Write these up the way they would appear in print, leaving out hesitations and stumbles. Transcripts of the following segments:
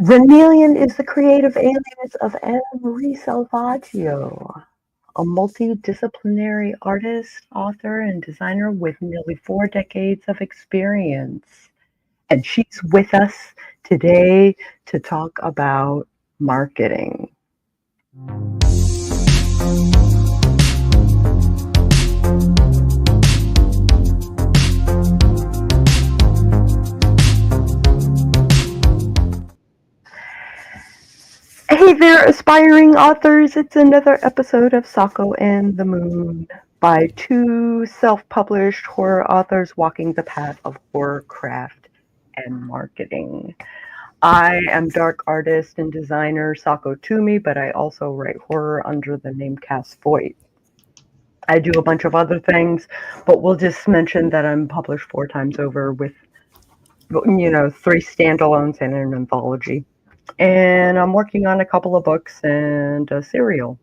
Renmeleon is the creative alias of Anna Marie Salvaggio, a multidisciplinary artist, author, and designer with nearly 4 decades of experience. And she's with us today to talk about marketing. Hey there, aspiring authors. It's another episode of Sako and the Moon by two self-published horror authors walking the path of horror craft and marketing. I am dark artist and designer Sako Toomey, but I also write horror under the name Cass Voight. I do a bunch of other things, but we'll just mention that I'm published 4 times over with, 3 standalones and an anthology. And I'm working on a couple of books and a serial.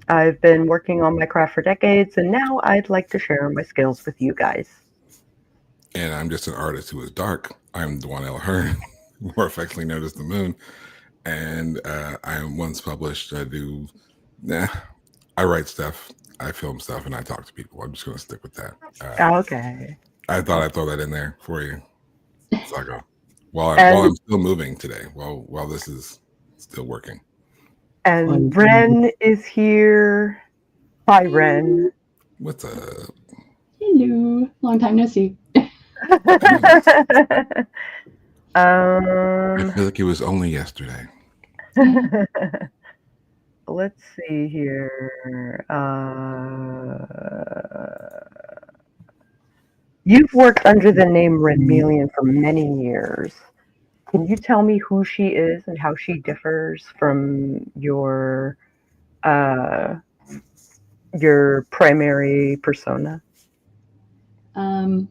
I've been working on my craft for decades, and now I'd like to share my skills with you guys. And I'm just an artist who is dark. I'm Dwanell Hearn, more affectionately known as the Moon. And I am once published. I write stuff, I film stuff, and I talk to people. I'm just going to stick with that. Okay. I thought I'd throw that in there for you. Sako. While I'm still moving today, while this is still working. And Ren is here. Hi, Ren. What's up? Hello. Long time no see. I feel like it was only yesterday. Let's see here. You've worked under the name Renmeleon for many years. Can you tell me who she is and how she differs from your primary persona? Renmeleon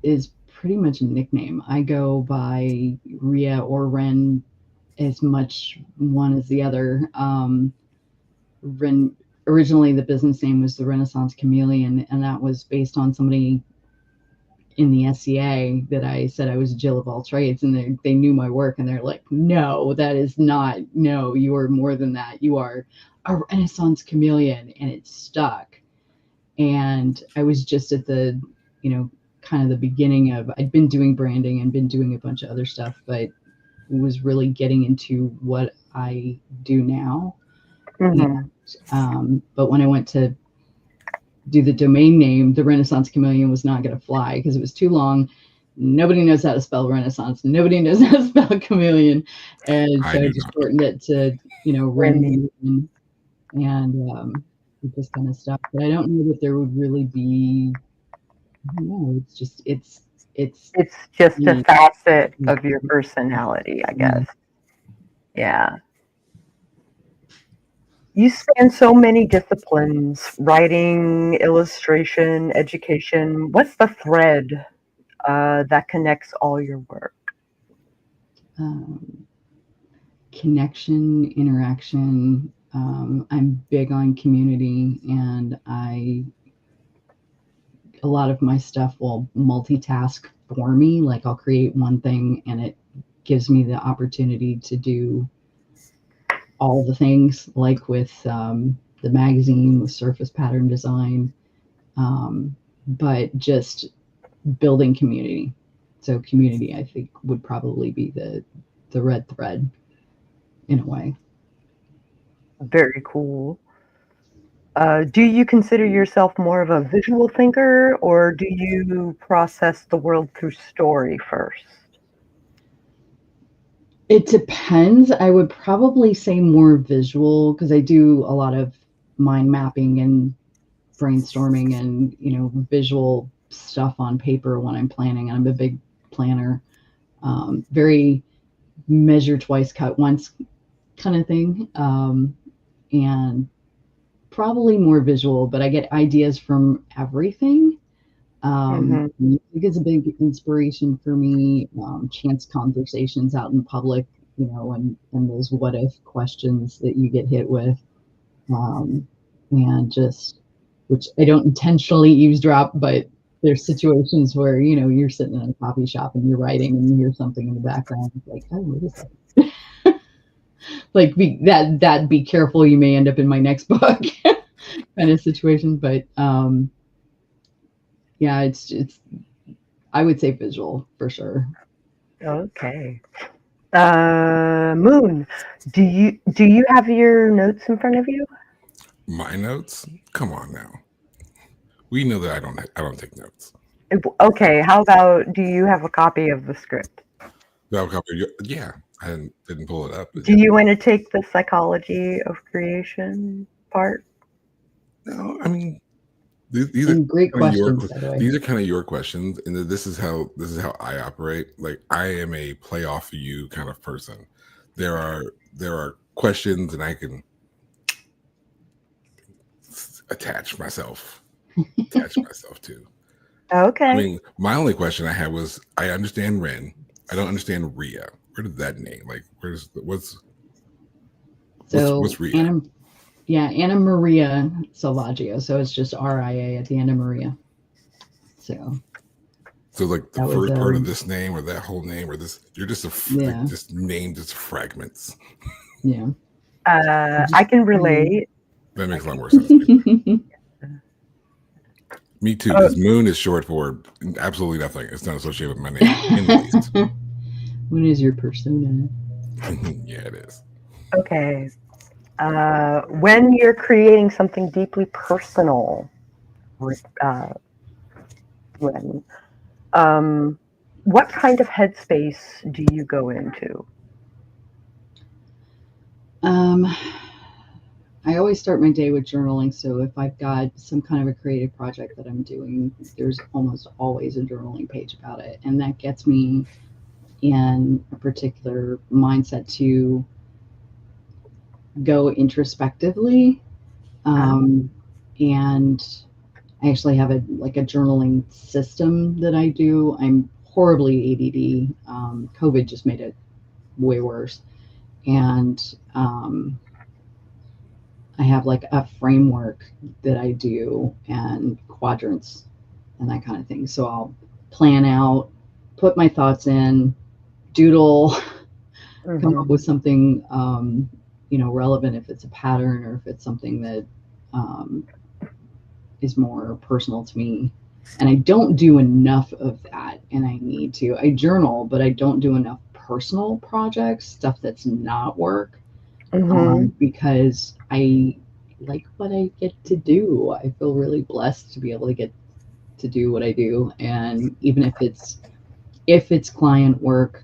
is pretty much a nickname. I go by Ria or Ren as much one as the other. Originally, the business name was the Renaissance Chameleon, and that was based on somebody in the SCA that I said I was a Jill of all trades, and they knew my work, and they're like, no, that is not, no, you are more than that. You are a Renaissance Chameleon, and it stuck. And I was just at the, kind of the beginning of, I'd been doing branding and been doing a bunch of other stuff, but was really getting into what I do now. Mm-hmm. And, but when I went to do the domain name, the Renaissance Chameleon was not going to fly because it was too long. Nobody knows how to spell Renaissance. Nobody knows how to spell chameleon. And so I just shortened it to, Renmeleon, and it just kind of stuck. But I don't know that there would really be, I don't know, it's just a facet of your personality, I guess. Yeah. You span so many disciplines: writing, illustration, education. What's the thread that connects all your work? Connection, interaction. I'm big on community, and a lot of my stuff will multitask for me. Like I'll create one thing and it gives me the opportunity to do all the things, like with the magazine, with surface pattern design, but just building community. So community, I think, would probably be the red thread in a way. Very cool. Do you consider yourself more of a visual thinker, or do you process the world through story first? It depends. I would probably say more visual, because I do a lot of mind mapping and brainstorming and, visual stuff on paper when I'm planning. I'm a big planner, very measure twice, cut once kind of thing. And probably more visual, but I get ideas from everything. Music is a big inspiration for me. Chance conversations out in public, and those what if questions that you get hit with, and just, which I don't intentionally eavesdrop, but there's situations where, you know, you're sitting in a coffee shop and you're writing and you hear something in the background. It's like, oh, wait a second. Like be careful, you may end up in my next book kind of situation. But yeah, it's I would say visual for sure. Okay. Moon, do you have your notes in front of you? My notes? Come on now. We know that I don't take notes. Okay, how about, do you have a copy of the script? Yeah, I didn't pull it up. Do you want to take the psychology of creation part? No, I mean, these are great questions, by the way. These are kind of your questions, and this is how I operate. Like, I am a play off of you kind of person. There are questions, and I can attach myself to. Okay. I mean, my only question I had was, I understand Ren. I don't understand Rhea. Where did that name? Like, what's Rhea? Anna Maria Salvaggio. So it's just RIA at the end of Maria. So like the first part of this name or that whole name or this, you're just just named as fragments. Yeah. I can relate. That makes a lot more sense. Me too, because Moon is short for absolutely nothing. It's not associated with my name in the least. Moon is your persona. Yeah, it is. Okay. When you're creating something deeply personal, what kind of headspace do you go into? I always start my day with journaling. So if I've got some kind of a creative project that I'm doing, there's almost always a journaling page about it. And that gets me in a particular mindset to go introspectively. And I actually have a journaling system that I do. I'm horribly ADD. COVID just made it way worse. And I have like a framework that I do and quadrants and that kind of thing. So I'll plan out, put my thoughts in, doodle, come up with something, relevant if it's a pattern or if it's something that is more personal to me. And I don't do enough of that, and I need to. I journal, but I don't do enough personal projects, stuff that's not work. Because I like what I get to do. I feel really blessed to be able to get to do what I do. And even if it's client work,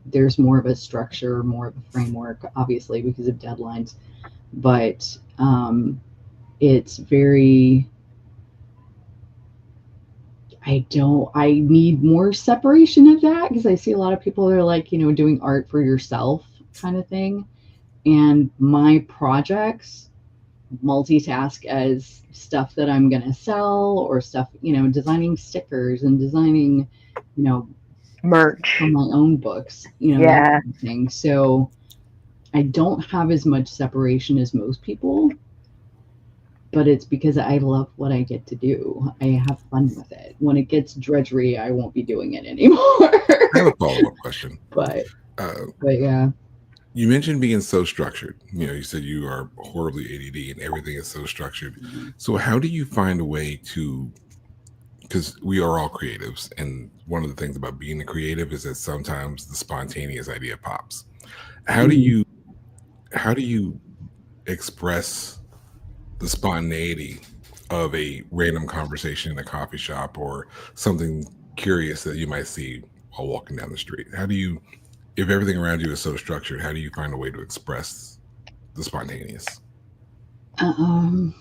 there's more of a structure, more of a framework, obviously, because of deadlines. But it's very, I need more separation of that, because I see a lot of people that are like, doing art for yourself kind of thing. And my projects multitask as stuff that I'm going to sell or stuff, designing stickers and designing, merch for my own books, that kind of thing. So I don't have as much separation as most people, but it's because I love what I get to do. I have fun with it. When it gets drudgery, I won't be doing it anymore. I have a follow-up question. But yeah. You mentioned being so structured. You said you are horribly ADD and everything is so structured. So how do you find a way to, because we are all creatives, and one of the things about being a creative is that sometimes the spontaneous idea pops. How do you express the spontaneity of a random conversation in a coffee shop or something curious that you might see while walking down the street? How do you, if everything around you is so structured, how do you find a way to express the spontaneous? I'll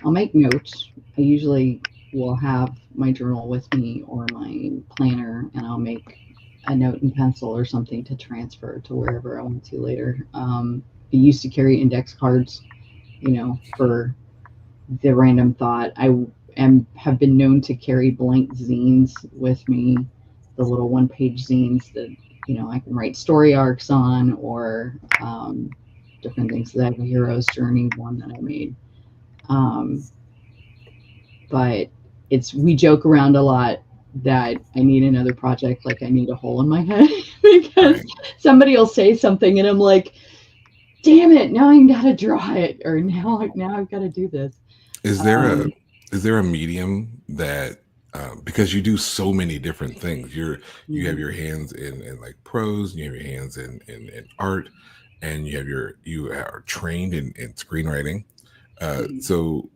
make notes. I usually will have my journal with me or my planner, and I'll make a note in pencil or something to transfer to wherever I want to later. I used to carry index cards, for the random thought. I have been known to carry blank zines with me, the little one-page zines that I can write story arcs on, or different things. So I have a hero's journey one that I made. but we joke around a lot that I need another project, like I need a hole in my head because somebody will say something and I'm like, damn it, now I gotta draw it, or now I've got to do this. Is there a medium that because you do so many different things, you have your hands in like prose, and you have your hands in art, and you are trained in screenwriting. So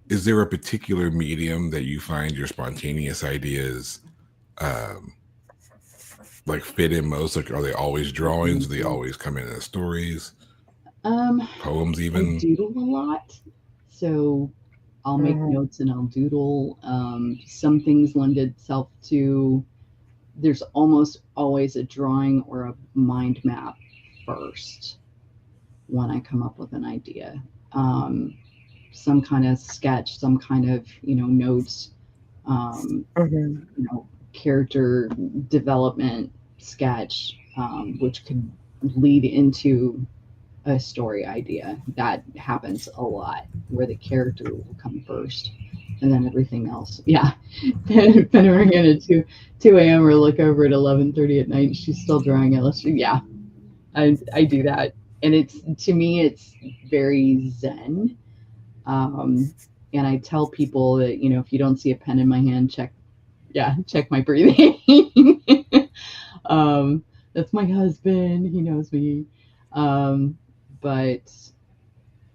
is there a particular medium that you find your spontaneous ideas like fit in most? Like, are they always drawings? Do they always come in as stories? Poems even? I doodle a lot, so I'll make notes and I'll doodle. Some things lend itself to, there's almost always a drawing or a mind map first when I come up with an idea. Some kind of sketch, some kind of, notes, character development sketch, which could lead into a story idea. That happens a lot, where the character will come first and then everything else. Yeah. Then we're going to 2 a.m. or look over at 11:30 at night, she's still drawing illustration. Yeah, I do that. And to me, it's very zen. And I tell people that, if you don't see a pen in my hand, check my breathing. That's my husband. He knows me. But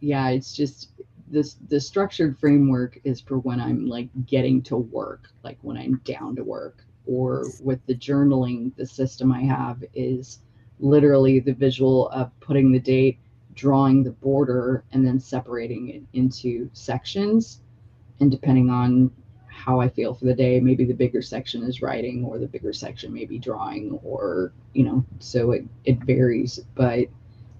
yeah, it's just the structured framework is for when I'm like getting to work, like when I'm down to work. Or with the journaling, the system I have is literally the visual of putting the date, drawing the border, and then separating it into sections. And depending on how I feel for the day, maybe the bigger section is writing, or the bigger section may be drawing, or, so it varies. But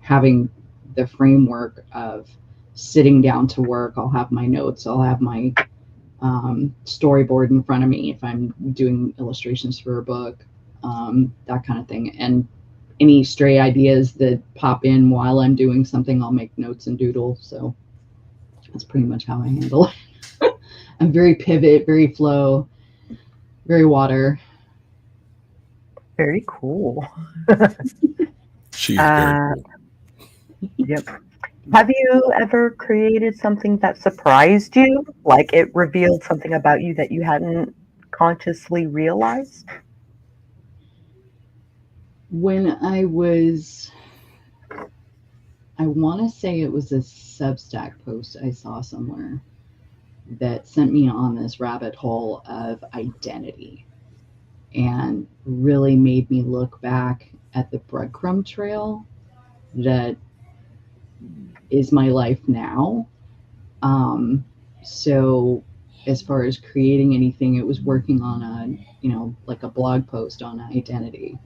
having the framework of sitting down to work, I'll have my notes, I'll have my storyboard in front of me if I'm doing illustrations for a book, that kind of thing. And any stray ideas that pop in while I'm doing something, I'll make notes and doodle. So that's pretty much how I handle it. I'm very pivot, very flow, very water. Very cool. She's very cool. Yep. Have you ever created something that surprised you? Like it revealed something about you that you hadn't consciously realized? When I want to say it was a Substack post I saw somewhere that sent me on this rabbit hole of identity and really made me look back at the breadcrumb trail that is my life now. So as far as creating anything, it was working on like a blog post on identity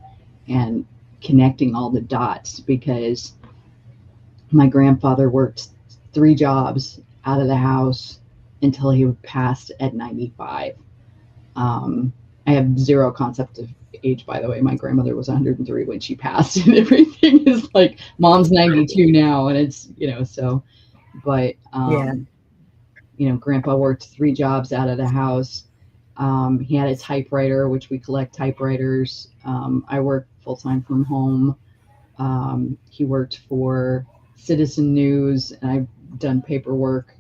and connecting all the dots, because my grandfather worked 3 jobs out of the house until he passed at 95. I have zero concept of age, by the way. My grandmother was 103 when she passed, and everything is like, mom's 92 now, and it's, so, but, grandpa worked 3 jobs out of the house. He had a typewriter, which we collect typewriters. I work full-time from home. He worked for Citizen News, and I've done paperwork,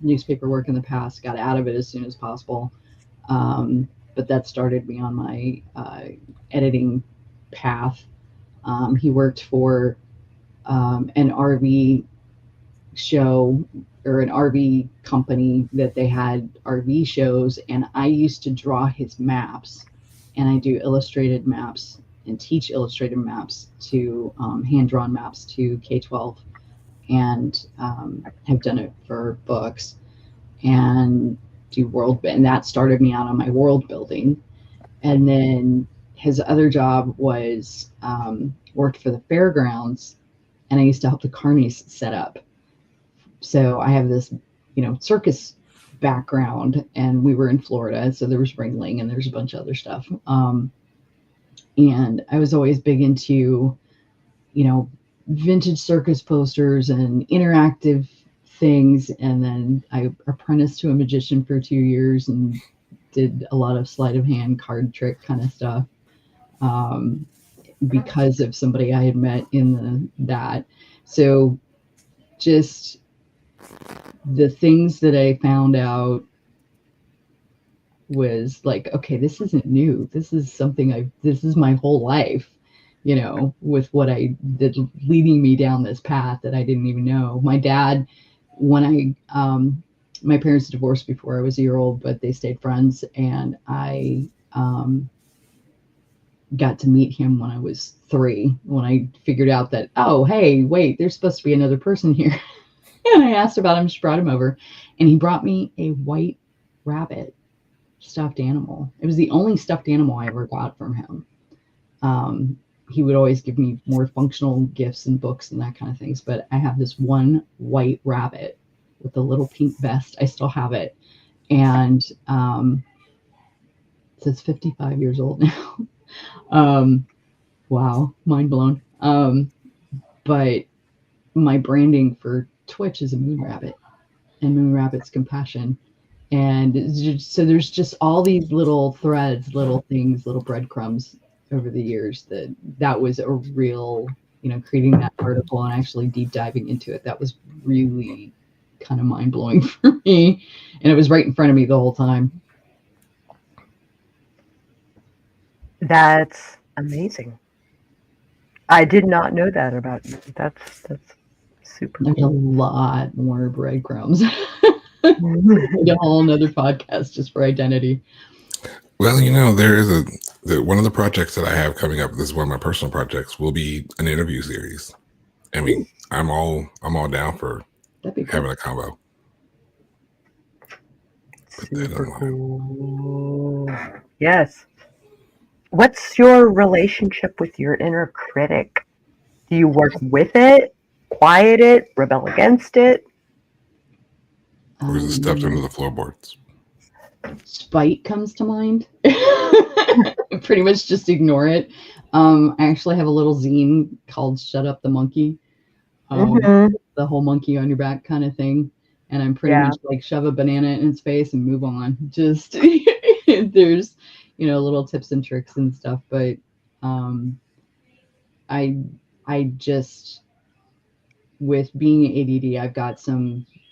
newspaper work in the past, got out of it as soon as possible. But that started me on my editing path. He worked for an RV show, or an RV company that they had RV shows, and I used to draw his maps, and I do illustrated maps and teach illustrated maps to hand-drawn maps to K-12, and have done it for books and do and that started me out on my world building. And then his other job was worked for the fairgrounds, and I used to help the carnies set up. So I have this, circus background, and we were in Florida, so there was ringling and there's a bunch of other stuff. And I was always big into, vintage circus posters and interactive things. And then I apprenticed to a magician for 2 years and did a lot of sleight of hand card trick kind of stuff. Because of somebody I had met in that. So just the things that I found out was like, okay, this isn't new. This is something this is my whole life, with what I did leading me down this path that I didn't even know. My dad, when my parents divorced before I was a year old, but they stayed friends, and I got to meet him when I was 3, when I figured out that, oh, hey, wait, there's supposed to be another person here. And I asked about him, just brought him over, and he brought me a white rabbit stuffed animal. It was the only stuffed animal I ever got from him. He would always give me more functional gifts and books and that kind of things, but I have this one white rabbit with a little pink vest. I still have it. And so it's 55 years old now. Wow, mind blown. But my branding for Twitch is a moon rabbit, and moon rabbit's compassion. And so there's just all these little threads, little things, little breadcrumbs over the years that was a real, creating that article and actually deep diving into it. That was really kind of mind blowing for me. And it was right in front of me the whole time. That's amazing. I did not know that about you. That's super There's cool. a lot more breadcrumbs. A whole another podcast just for identity. Well, there is one of the projects that I have coming up. This is one of my personal projects. Will be an interview series. I mean, I'm all down for having a combo. Super cool. Yes. What's your relationship with your inner critic? Do you work with it, quiet it, rebel against it? Or is it stuffed under the floorboards? Spite comes to mind. Pretty much just ignore it. I actually have a little zine called Shut Up the Monkey. The whole monkey on your back kind of thing. And I'm pretty much like shove a banana in its face and move on. Just there's, little tips and tricks and stuff. But I just, with being ADD,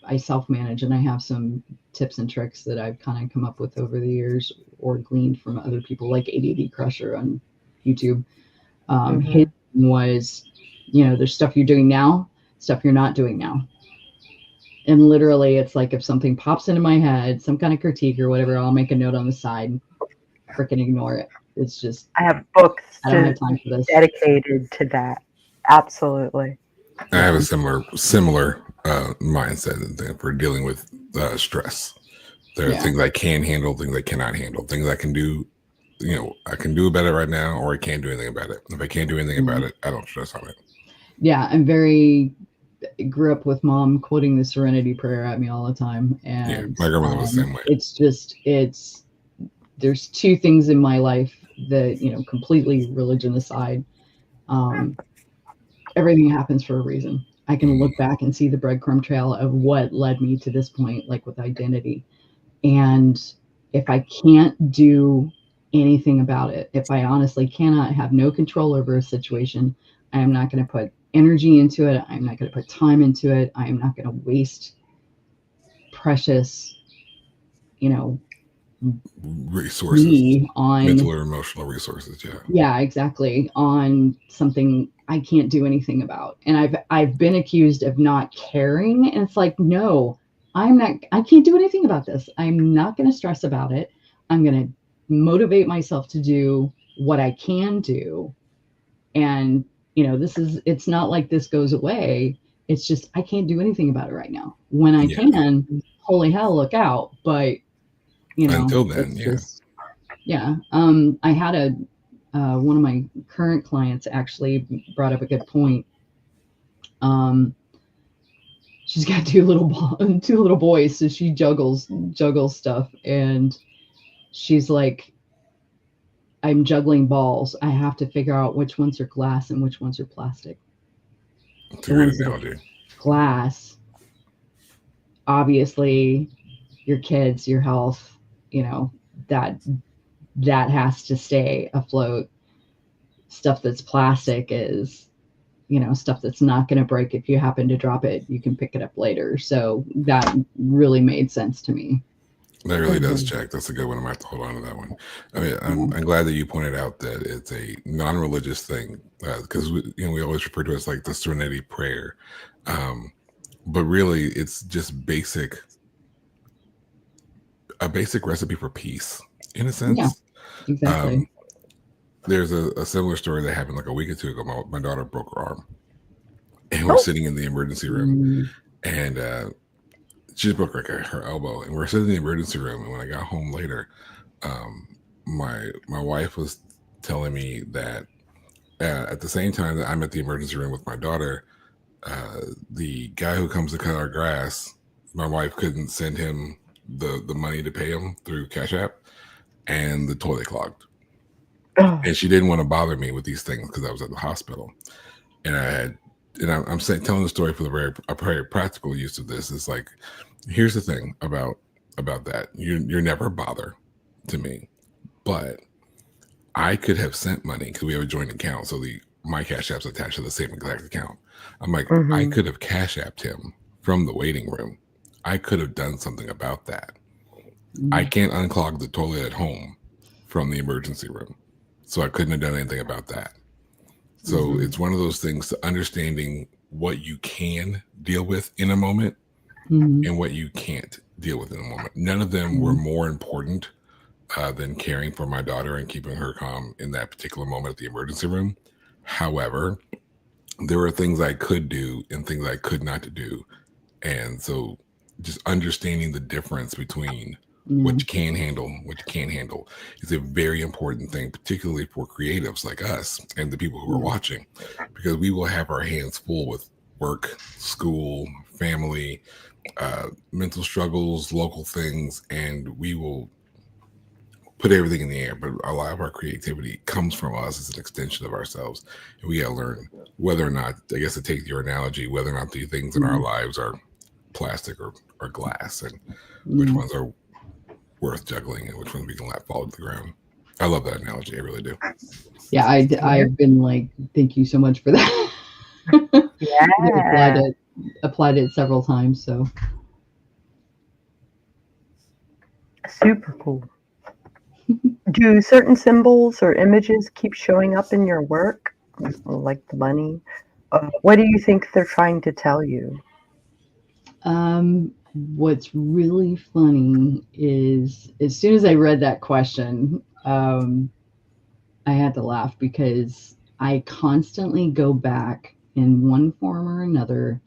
I self-manage, and I have some tips and tricks that I've kind of come up with over the years or gleaned from other people, like ADD Crusher on YouTube. His was, there's stuff you're doing now, stuff you're not doing now. And literally, it's like if something pops into my head, some kind of critique or whatever, I'll make a note on the side, freaking ignore it. It's just, I have books I don't have time for this. dedicated to that. Absolutely. I have a similar mindset for dealing with stress. There are things I can handle, things I cannot handle, things I can do. I can do about it right now, or I can't do anything about it. If I can't do anything about it, I don't stress on it. Yeah, grew up with mom quoting the Serenity Prayer at me all the time, and my grandmother was the same way. There's 2 things in my life that, completely religion aside, everything happens for a reason. I can look back and see the breadcrumb trail of what led me to this point, like with identity. And if I can't do anything about it, if I honestly cannot have no control over a situation, I am not going to put energy into it. I'm not going to put time into it. I am not going to waste precious, resources on mental or emotional resources. Yeah, exactly. On something I can't do anything about. And I've been accused of not caring. And it's like, no, I can't do anything about this. I'm not going to stress about it. I'm going to motivate myself to do what I can do. And, it's not like this goes away. It's just, I can't do anything about it right now. When I can, holy hell, look out. But, until then, I had one of my current clients actually brought up a good point. She's got two little boys, so she juggles stuff, and she's like, I'm juggling balls. I have to figure out which ones are glass and which ones are plastic. That's a great analogy. Glass, obviously your kids, your health, that has to stay afloat. Stuff that's plastic is, stuff that's not going to break. If you happen to drop it, you can pick it up later. So that really made sense to me. That really does check. That's a good one. I might have to hold on to that one. I mean, I'm glad that you pointed out that it's a non-religious thing, because we always refer to it as like the Serenity Prayer, but really it's just a basic recipe for peace in a sense. Yeah, exactly. There's a similar story that happened like a week or two ago. My daughter broke her arm, and we're sitting in the emergency room, and she just broke her elbow, and we're sitting in the emergency room. And when I got home later, my wife was telling me that at the same time that I'm at the emergency room with my daughter, the guy who comes to cut our grass, my wife couldn't send him the money to pay him through Cash App, and the toilet clogged. And she didn't want to bother me with these things because I was at the hospital, and I'm telling the story for a very practical use of this. It's like, here's the thing about that. You're never a bother to me, but I could have sent money because we have a joint account, so my Cash App's attached to the same exact account. I'm like, I could have Cash Apped him from the waiting room. I could have done something about that. I can't unclog the toilet at home from the emergency room, so I couldn't have done anything about that. So it's one of those things, to understanding what you can deal with in a moment and what you can't deal with in a moment. None of them were more important than caring for my daughter and keeping her calm in that particular moment at the emergency room. However, there were things I could do and things I could not do. And so just understanding the difference between what you can handle, what you can't handle is a very important thing, particularly for creatives like us and the people who are watching, because we will have our hands full with work, school, family, mental struggles, local things, and we will put everything in the air. But a lot of our creativity comes from us as an extension of ourselves. And we got to learn whether or not, I guess to take your analogy, whether or not the things in our lives are plastic or glass, and which ones are worth juggling and which ones we can let fall to the ground. I love that analogy. I really do. Yeah, I've been like, thank you so much for that. Yeah. applied it several times. So Super cool. Do certain symbols or images keep showing up in your work, like the money? What do you think they're trying to tell you? what's really funny is, as soon as I read that question, I had to laugh because I constantly go back in one form or another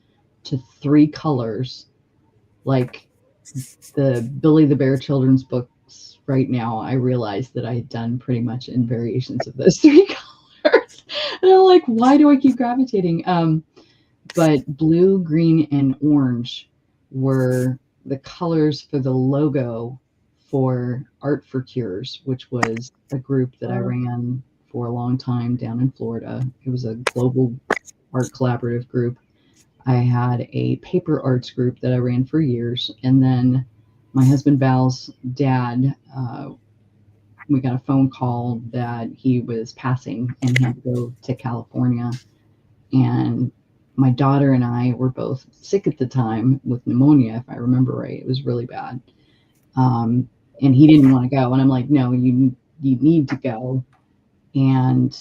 to 3 colors. Like the Billy the Bear children's books right now, I realized that I had done pretty much in variations of those 3 colors. And I'm like, why do I keep gravitating? But blue, green, and orange were the colors for the logo for Art for Cures, which was a group that I ran for a long time down in Florida. It was a global art collaborative group. I had a paper arts group that I ran for years. And then my husband Val's dad, we got a phone call that he was passing and he had to go to California. And my daughter and I were both sick at the time with pneumonia, if I remember right. It was really bad. And he didn't want to go. And I'm like, no, you need to go. And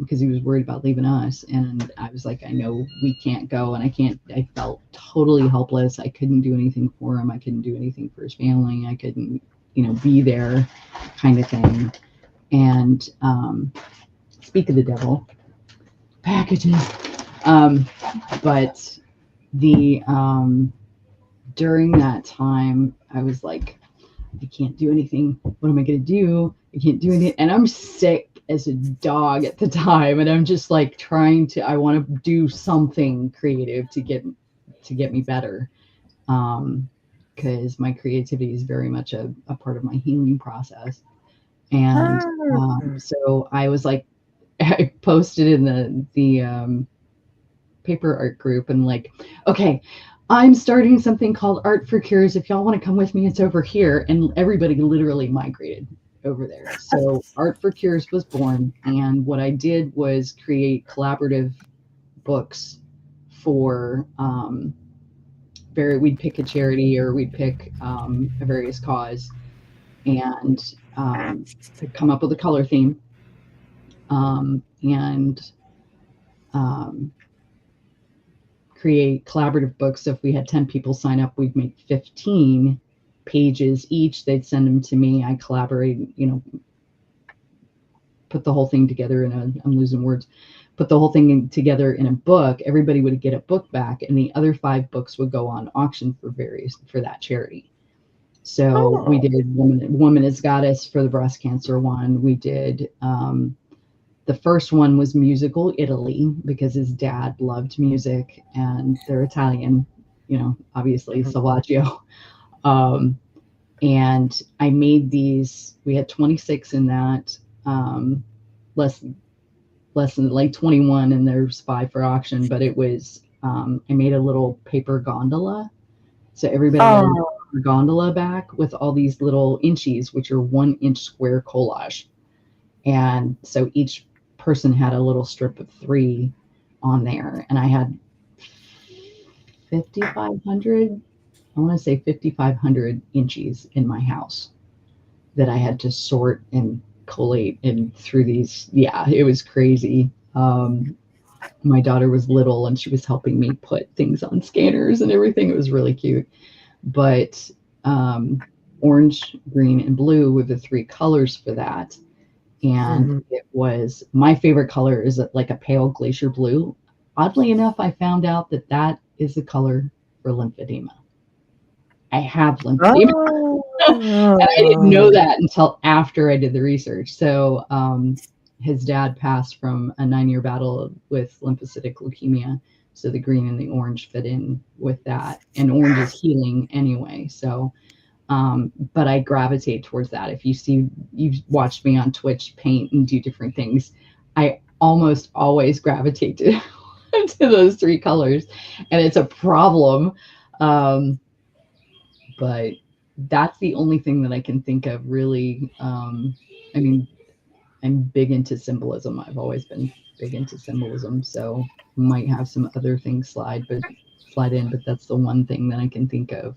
because he was worried about leaving us. And I was like, I know we can't go. And I felt totally helpless. I couldn't do anything for him. I couldn't do anything for his family. I couldn't, be there, kind of thing. And speak of the devil, packages. But the during that time, I was like, I can't do anything. What am I going to do? I can't do anything. And I'm sick as a dog at the time. And I'm just like I want to do something creative to get me better. Because my creativity is very much a part of my healing process. And so I was like, I posted in the paper art group and like, okay, I'm starting something called Art for Cures. If y'all want to come with me, it's over here. And everybody literally migrated over there. So Art for Cures was born. And what I did was create collaborative books for we'd pick a charity or we'd pick a various cause and come up with a color theme. And create collaborative books. So if we had 10 people sign up, we'd make 15 pages each. They'd send them to me. I collaborate, put the whole thing together I'm losing words, put the whole thing together in a book. Everybody would get a book back, and the other 5 books would go on auction for that charity. So we did Woman as Goddess for the breast cancer one. We did, the first one was Musical Italy because his dad loved music and they're Italian, obviously Salvaggio. And I made these, we had 26 in that, less than like 21, and there's 5 for auction, but it was, I made a little paper gondola. So everybody got a gondola back with all these little inchies, which are 1-inch square collage. And so each person had a little strip of 3 on there, and I had 5,500, I want to say 5,500 inches in my house that I had to sort and collate and through these. Yeah, it was crazy. My daughter was little and she was helping me put things on scanners and everything. It was really cute. But orange, green, and blue were the 3 colors for that. And it was, my favorite color is like a pale glacier blue. Oddly enough, I found out that is the color for lymphedema. I have lymphedema. And I didn't know that until after I did the research. So his dad passed from a 9-year battle with lymphocytic leukemia. So the green and the orange fit in with that. And orange is healing anyway. So but I gravitate towards that. If you've watched me on Twitch paint and do different things, I almost always gravitate to those 3 colors, and it's a problem. But that's the only thing that I can think of really. I mean, I'm big into symbolism. I've always been big into symbolism, so might have some other things slide in, but that's the one thing that I can think of.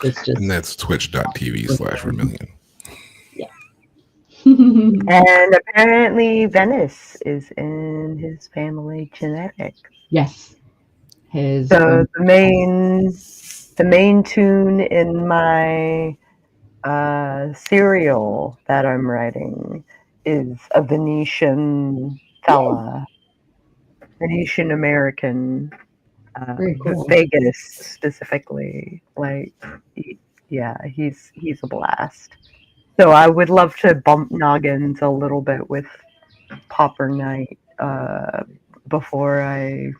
And that's twitch.tv/Renmeleon. Yeah. And apparently Venice is in his family genetics. Yes. So the main tune in my serial that I'm writing is a Venetian fella, Venetian American. Very cool. Vegas specifically, like, yeah, he's a blast. So I would love to bump noggins a little bit with Popper Night before I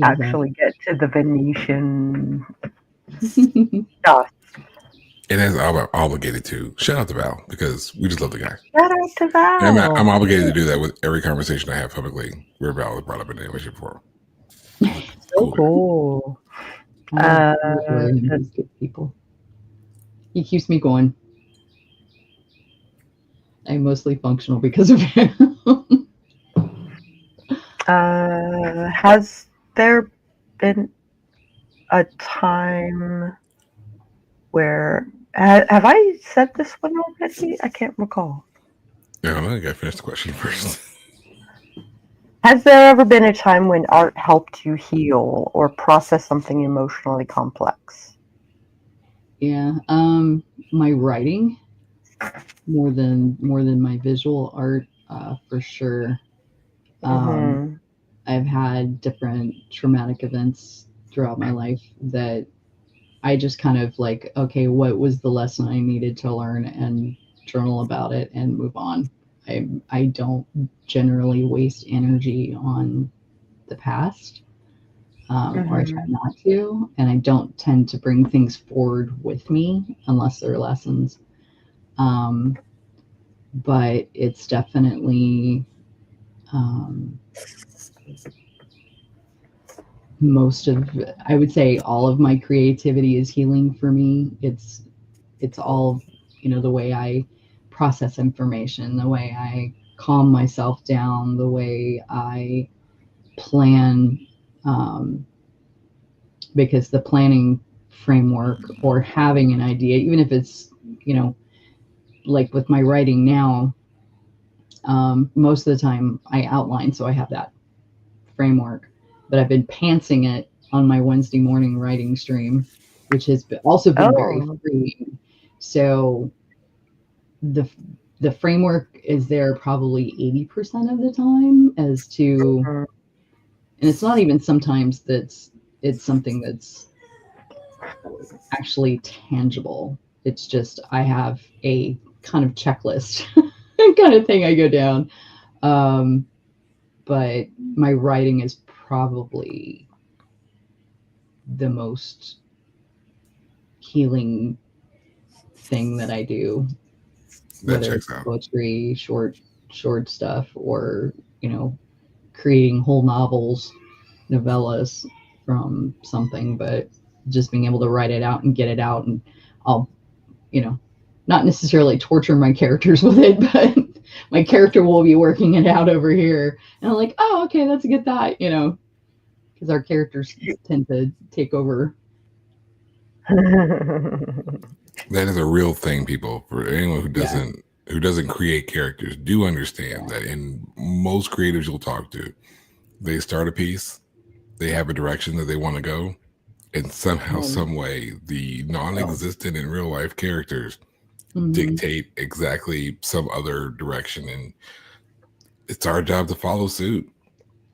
actually get to the Venetian stuff. And as I'm obligated to, shout out to Val, because we just love the guy. Shout out to Val. I'm obligated to do that with every conversation I have publicly where Val is brought up in any way, shape, or form. So cool. Good people. He keeps me going. I'm mostly functional because of him. Has there been a time where have I said this one already? I can't recall. No, I gotta finish the question first. Has there ever been a time when art helped you heal or process something emotionally complex? Yeah, my writing more than my visual art, for sure. I've had different traumatic events throughout my life that I just kind of like, okay, what was the lesson I needed to learn, and journal about it and move on. I don't generally waste energy on the past, or I try not to, and I don't tend to bring things forward with me unless they're lessons. But it's definitely I would say all of my creativity is healing for me. It's all, the way I process information, the way I calm myself down, the way I plan, because the planning framework or having an idea, even if it's, like with my writing now, most of the time I outline, so I have that framework, but I've been pantsing it on my Wednesday morning writing stream, which has also been very freeing. So the framework is there probably 80% of the time as to, and it's not even sometimes it's something that's actually tangible. It's just I have a kind of checklist kind of thing I go down. But my writing is probably the most healing thing that I do. That Whether checks it's out. poetry, short stuff, or creating whole novels, novellas from something, but just being able to write it out and get it out, and I'll not necessarily torture my characters with it, but my character will be working it out over here, and I'm like, oh, okay, that's a good thought, because our characters tend to take over. That is a real thing, people. For anyone who doesn't create characters, do understand that in most creatives you'll talk to, they start a piece, they have a direction that they want to go, and somehow, some way, the non-existent in real life characters dictate exactly some other direction, and it's our job to follow suit.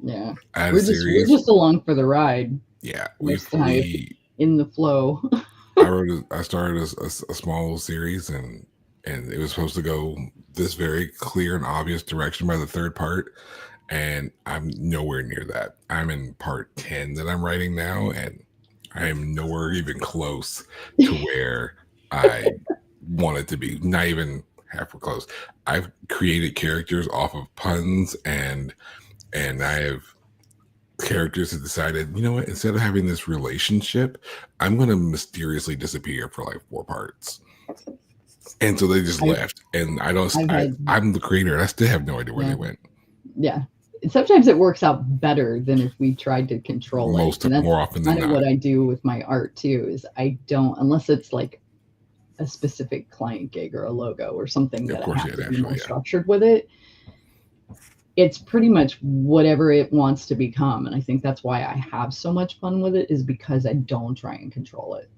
Yeah, Add we're a series. just along for the ride. Yeah, in the flow. I started a small series, and it was supposed to go this very clear and obvious direction by the third part, and I'm nowhere near that. I'm in part 10 that I'm writing now, and I am nowhere even close to where I want it to be. Not even half close. I've created characters off of puns, and I have characters have decided, you know what, instead of having this relationship, I'm going to mysteriously disappear for like 4 parts. And so they just left, and I'm the creator, and I still have no idea where they went. Yeah. Sometimes it works out better than if we tried to control it. And that's more often than not what I do with my art too, is I don't, unless it's like a specific client gig or a logo or something that I have to be more structured with it. It's pretty much whatever it wants to become. And I think that's why I have so much fun with it, is because I don't try and control it.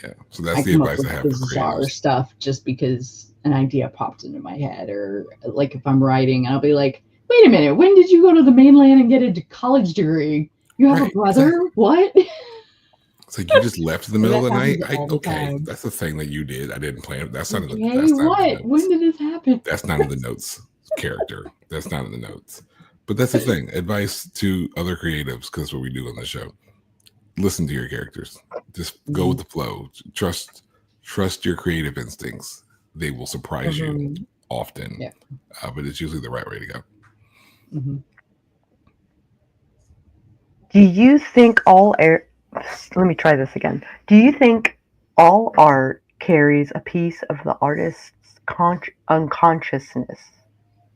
Yeah. So that's the advice I have for bizarre creators. Stuff just because an idea popped into my head, or like if I'm writing, I'll be like, wait a minute, when did you go to the mainland and get a college degree? You have a brother? Exactly. What? It's like you just left in the middle of the night. That's the thing that you did. I didn't plan it. That's not in the notes. When did this happen? That's not in the notes. Character. That's not in the notes. But that's the thing. Advice to other creatives, because that's what we do on the show. Listen to your characters. Just go with the flow. Trust your creative instincts. They will surprise you often. Yeah. But it's usually the right way to go. Do you think let me try this again. Do you think all art carries a piece of the artist's unconsciousness,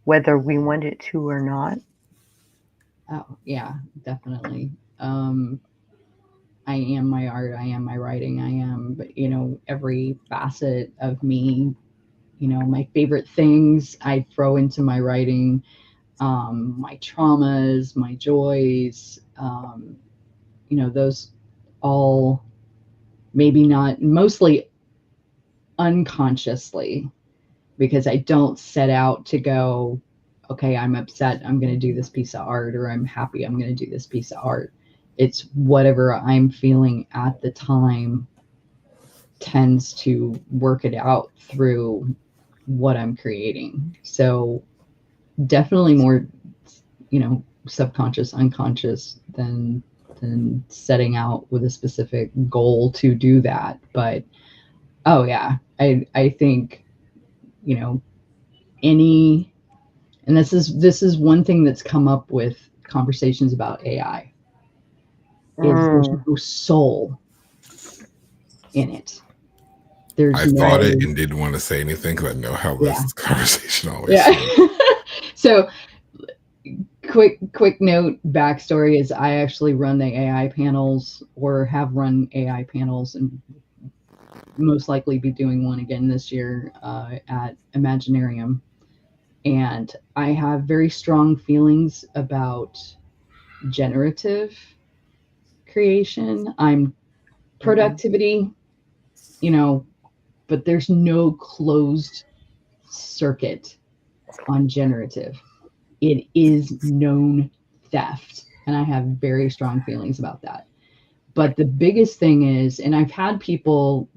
whether we want it to or not? Oh, yeah, definitely. I am my art. I am my writing. I am, every facet of me, my favorite things I throw into my writing, my traumas, my joys, those all, maybe not, mostly unconsciously, because I don't set out to go, okay, I'm upset, I'm going to do this piece of art, or I'm happy, I'm going to do this piece of art. It's whatever I'm feeling at the time tends to work it out through what I'm creating. So definitely more, subconscious, unconscious than setting out with a specific goal to do that. But oh yeah, I think, and this is one thing that's come up with conversations about AI. is there's no soul in it. I thought it and didn't want to say anything because I know how this conversation always So quick note, backstory is I actually run the AI panels, or have run AI panels, and most likely be doing one again this year at Imaginarium. And I have very strong feelings about generative creation. I'm productivity, you know, but there's no closed circuit on generative. It is known theft, and I have very strong feelings about that. But the biggest thing is, and I've had people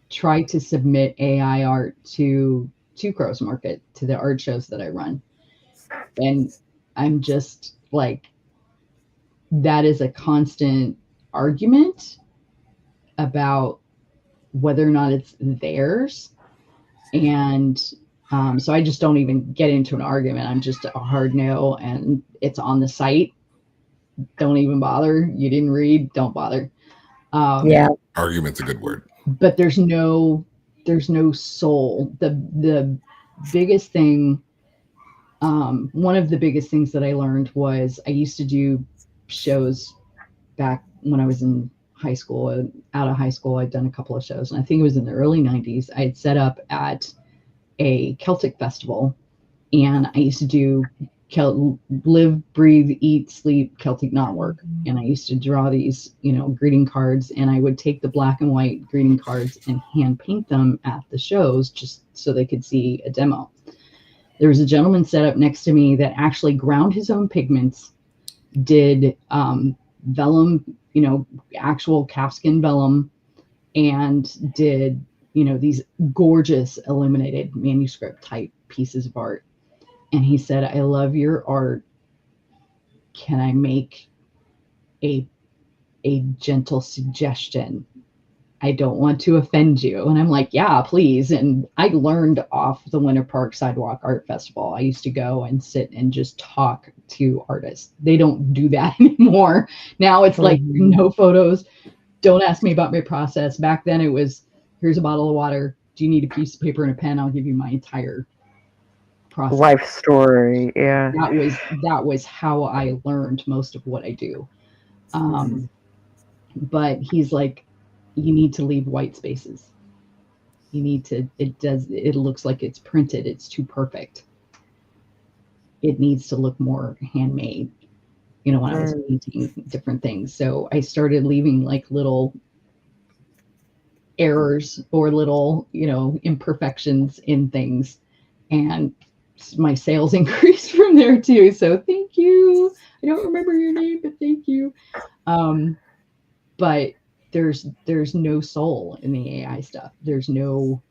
try to submit AI art to Crow's Market, to the art shows that I run, and I'm just like, that is a constant argument about whether or not it's theirs. And so I just don't even get into an argument. I'm just a hard no, and it's on the site. Don't even bother. You didn't read, don't bother. Argument's a good word. But there's no soul. The biggest thing, one of the biggest things that I learned was, I used to do shows back when I was in high school. Out of high school, I'd done a couple of shows, and I think it was in the early 90s. I had set up at a Celtic festival, and I used to do live, breathe, eat, sleep Celtic knotwork. And I used to draw these, greeting cards, and I would take the black and white greeting cards and hand paint them at the shows just so they could see a demo. There was a gentleman set up next to me that actually ground his own pigments, did vellum, actual calfskin vellum, and did, these gorgeous illuminated manuscript type pieces of art. And he said, "I love your art. Can I make a gentle suggestion? I don't want to offend you." And I'm like, "Yeah, please." And I learned off the Winter Park Sidewalk Art Festival. I used to go and sit and just talk to artists. They don't do that anymore. Now it's like, no photos. Don't ask me about my process. Back then it was, here's a bottle of water. Do you need a piece of paper and a pen? I'll give you my entire process. Life story. Yeah. That was how I learned most of what I do. But he's like, you need to leave white spaces. You need to, it looks like it's printed. It's too perfect. It needs to look more handmade, when I was painting different things. So I started leaving like little errors or little, imperfections in things, and my sales increased from there too. So thank you. I don't remember your name, but thank you. But there's no soul in the AI stuff. There's no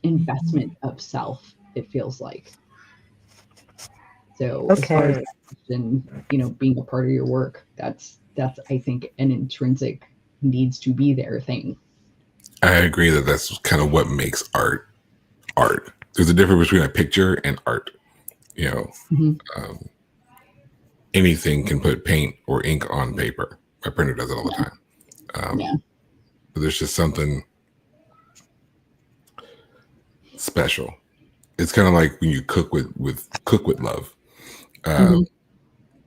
investment of self, it feels like. So as far as being a part of your work, that's I think an intrinsic needs to be there thing. I agree that that's kind of what makes art. There's a difference between a picture and art. Anything can put paint or ink on paper. My printer does it all the time. But there's just something special. It's kind of like when you cook with love.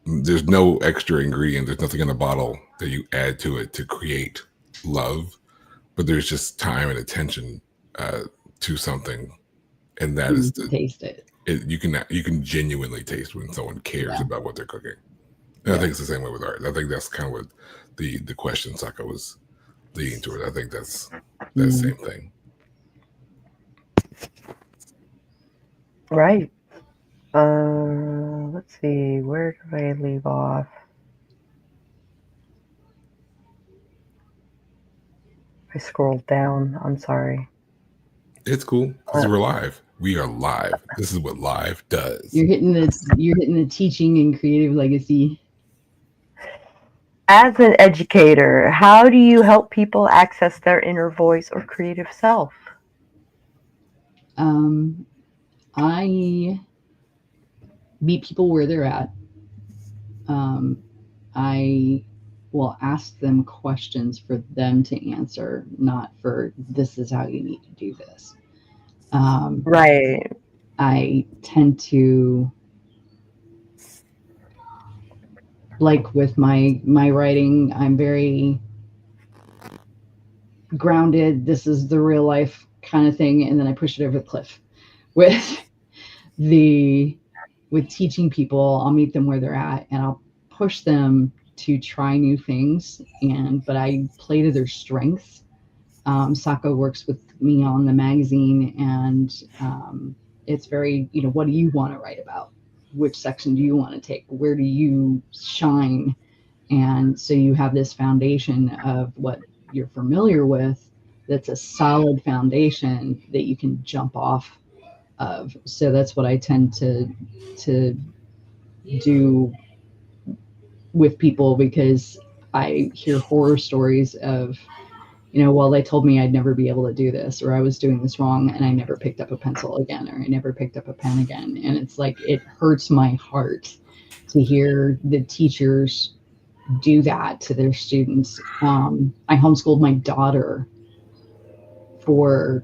There's no extra ingredient. There's nothing in the bottle that you add to it to create love, but there's just time and attention to something, and that is to taste it. You can genuinely taste when someone cares about what they're cooking. And I think it's the same way with art. I think that's kind of what the question Sako was leading toward. I think that's the same thing. Right. Let's see. Where do I leave off? I scrolled down. I'm sorry. It's cool because we're live. We are live. This is what live does. You're hitting the teaching and creative legacy. As an educator, how do you help people access their inner voice or creative self? I meet people where they're at. I will ask them questions for them to answer, not for this is how you need to do this. Right. I tend to, like with my writing, I'm very grounded. This is the real life kind of thing, and then I push it over the cliff. With the with teaching people, I'll meet them where they're at, and I'll push them to try new things. But I play to their strengths. Sako works with me on the magazine, and it's very, what do you want to write about? Which section do you want to take? Where do you shine? And so you have this foundation of what you're familiar with that's a solid foundation that you can jump off of. So that's what I tend to do with people, because I hear horror stories of, well, they told me I'd never be able to do this, or I was doing this wrong and I never picked up a pencil again, or I never picked up a pen again. And it's like, it hurts my heart to hear the teachers do that to their students. I homeschooled my daughter for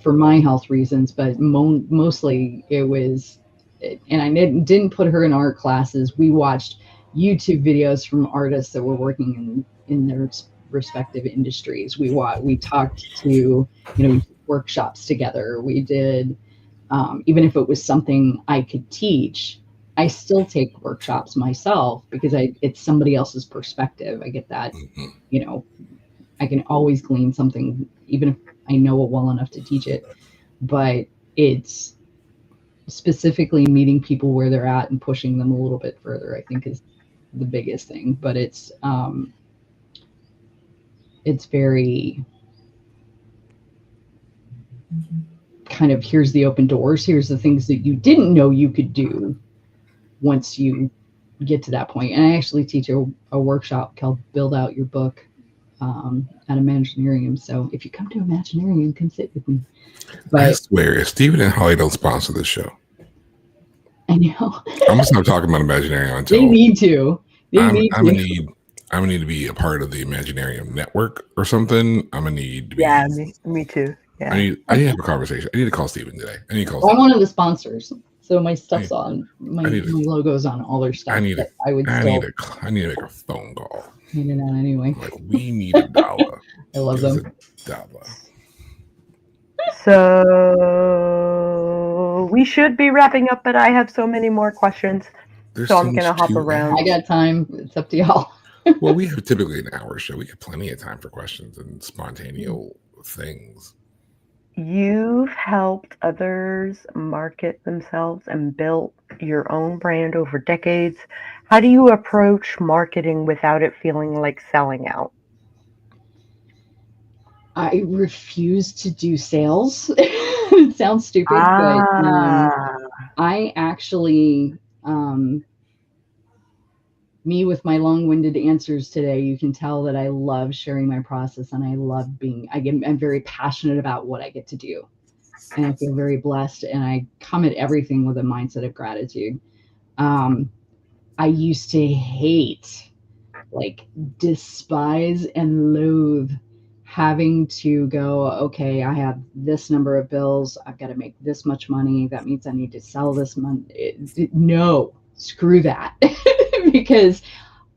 my health reasons, but mostly it was, and I didn't put her in art classes. We watched YouTube videos from artists that were working in their respective industries. We talked to, we did workshops together. We did, even if it was something I could teach, I still take workshops myself, because it's somebody else's perspective. I get that, I can always glean something, even if I know it well enough to teach it. But it's specifically meeting people where they're at and pushing them a little bit further, I think, is the biggest thing. But it's very kind of, here's the open doors, here's the things that you didn't know you could do once you get to that point. And I actually teach a workshop called Build Out Your Book at Imaginarium. So if you come to Imaginarium, come sit with me. But I swear, if Stephen and Holly don't sponsor this show, I know. I'm gonna stop talking about Imaginarium until They need to. I'm gonna need to be a part of the Imaginarium network or something. I'm gonna need to be. Yeah, me too. Yeah. I need to have a conversation. I need to call Stephen today. I need to call. Well, I'm one of the sponsors, so my stuff's on. My logo's on all their stuff. I need to make a phone call. Anyway. Like, we need $1. I love them. $1. So we should be wrapping up, but I have so many more questions. So I'm going to hop around. I got time. It's up to y'all. Well, we have typically an hour show. We have plenty of time for questions and spontaneous things. You've helped others market themselves and built your own brand over decades. How do you approach marketing without it feeling like selling out? I refuse to do sales. It sounds stupid, but I actually, me with my long-winded answers today, you can tell that I love sharing my process, and I love I'm very passionate about what I get to do. And I feel very blessed, and I come at everything with a mindset of gratitude. I used to hate, despise and loathe having to go, okay, I have this number of bills, I've got to make this much money, that means I need to sell this money. No, screw that. Because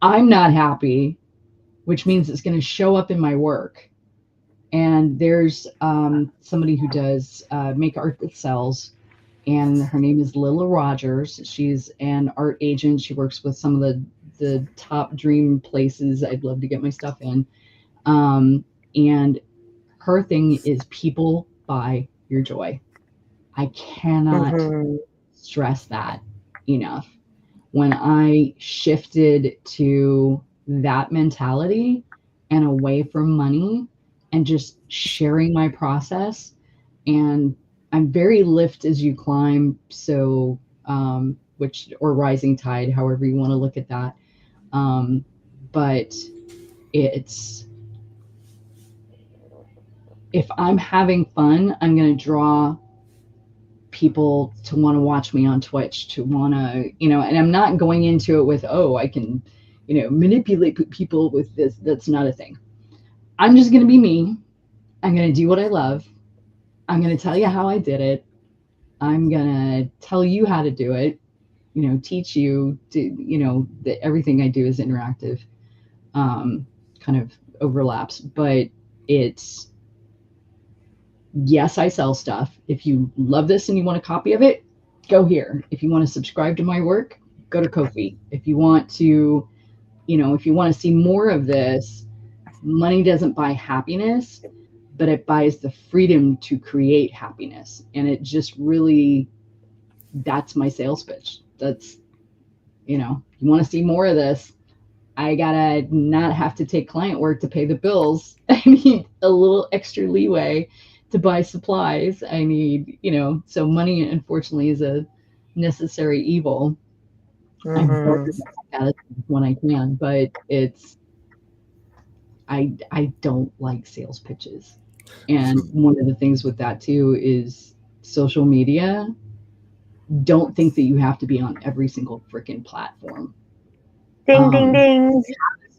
I'm not happy, which means it's going to show up in my work. And there's somebody who does make art that sells, and her name is Lila Rogers. She's an art agent. She works with some of the top dream places I'd love to get my stuff in. And her thing is people buy your joy. I cannot stress that enough. When I shifted to that mentality and away from money and just sharing my process, and I'm very lift as you climb. So, or rising tide, however you want to look at that. But if I'm having fun, I'm going to draw people to want to watch me on Twitch, to want to, and I'm not going into it with, oh, I can, manipulate people with this. That's not a thing. I'm just going to be me. I'm going to do what I love. I'm going to tell you how I did it. I'm going to tell you how to do it, teach you to, that everything I do is interactive, kind of overlaps, but it's, yes, I sell stuff. If you love this and you want a copy of it, go here. If you want to subscribe to my work, go to Ko-fi. If you want to, if you want to see more of this, money doesn't buy happiness, but it buys the freedom to create happiness. And it just really, that's my sales pitch. That's, you want to see more of this, I gotta not have to take client work to pay the bills. I need a little extra leeway to buy supplies. I need, so money, unfortunately, is a necessary evil. I focus at it when I can, but it's, I don't like sales pitches. And one of the things with that too is social media. Don't think that you have to be on every single freaking platform. Ding, ding, ding.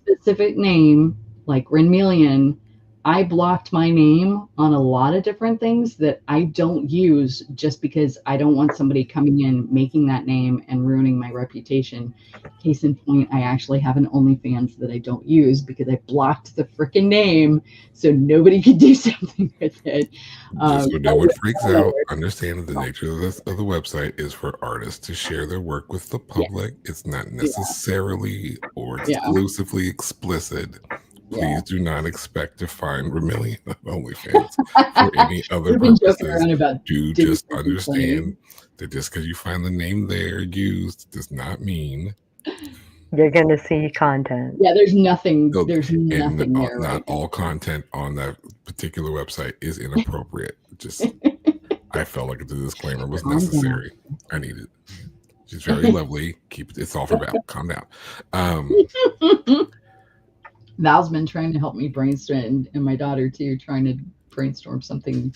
Specific name like Renmeleon, I blocked my name on a lot of different things that I don't use just because I don't want somebody coming in, making that name and ruining my reputation. Case in point, I actually have an OnlyFans that I don't use because I blocked the freaking name so nobody could do something with it. Just so no one freaks out, understand that the nature of the website is for artists to share their work with the public. Yeah. It's not necessarily or exclusively explicit. Please do not expect to find Renmeleon on OnlyFans for any other purposes. Do just understand that just because you find the name there used does not mean you're going to see content. Yeah, there's nothing. There's nothing there. Not all content on that particular website is inappropriate. Just, I felt like the disclaimer was necessary. I need it. She's very lovely. It's all for Val. Calm down. Val's been trying to help me brainstorm, and my daughter too, trying to brainstorm something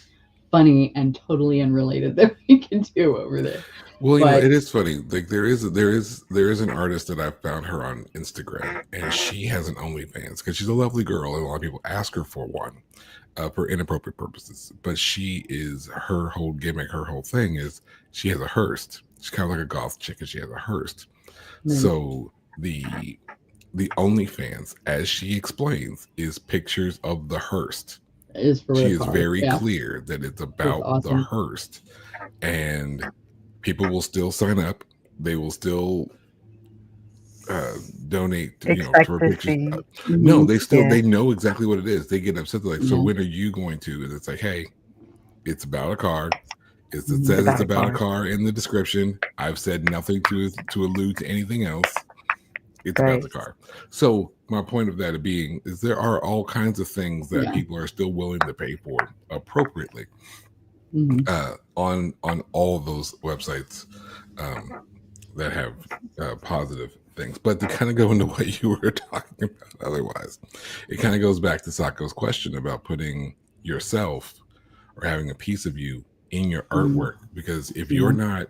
funny and totally unrelated that we can do over there. Well, it is funny. Like there is an artist that I found her on Instagram, and she has an OnlyFans because she's a lovely girl, and a lot of people ask her for one for inappropriate purposes. But her whole gimmick, her whole thing is she has a Hearst. She's kind of like a goth chick, and she has a Hearst. Mm. So the OnlyFans, as she explains, is pictures of the Hearst. She is very clear that it's about the Hearst, and people will still sign up. They will still donate. For pictures. No, they know exactly what it is. They get upset. They're like, so when are you going to? And it's like, hey, it's about a car. It says it's about a car in the description. I've said nothing to allude to anything else. It's about the car. So my point of that being is there are all kinds of things that people are still willing to pay for appropriately on all of those websites that have positive things. But to kind of go into what you were talking about otherwise, it kind of goes back to Sako's question about putting yourself or having a piece of you in your artwork. Because if you're not,